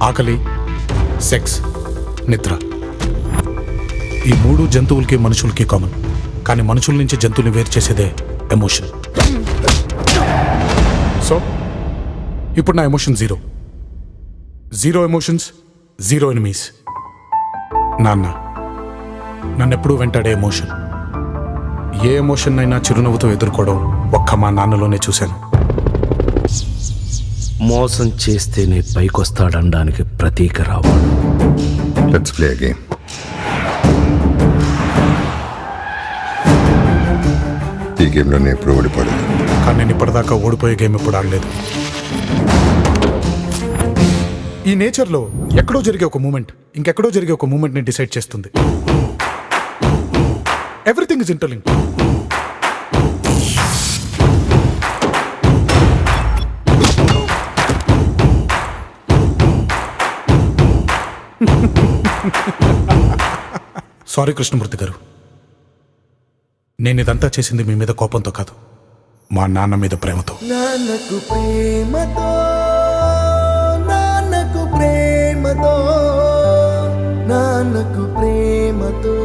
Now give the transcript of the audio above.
ఆకలి, సెక్స్, నిద్ర. ఈ 3 జంతువులకి మనుషులకి కామన్. కానీ మనుషుల నుంచి జంతువుని వేరు చేసేదే ఎమోషన్. సో ఇప్పుడు నా emotion zero emotions, zero enemies. నాన్న నన్నెప్పుడూ వెంటాడే ఎమోషన్. ఏ ఎమోషన్ అయినా చిరునవ్వుతో ఎదుర్కోవడం ఒక్క మా నాన్నలోనే చూశాను. మోసం చేస్తేనే పైకొస్తాడనడానికి ప్రతీక రావాడు. Let's play a game. ఈ గేమ్లో నేను ఎప్పుడు ఓడిపోలేదు. కానీ నేను ఇప్పటిదాకా ఓడిపోయే గేమ్ ఎప్పుడు ఆడలేదు. ఈ నేచర్లో ఎక్కడో జరిగే ఒక మూమెంట్ ఇంకెక్కడో జరిగే ఒక మూమెంట్ని డిసైడ్ చేస్తుంది. Everything is interlink. Sorry Krishnamurthy గారు, నేను ఇదంతా చేసింది మీ మీద కోపంతో కాదు, మా నాన్న మీద ప్రేమతో. నాన్నకు ప్రేమతో, నాన్నకు ప్రేమతో, నాన్నకు ప్రేమతో.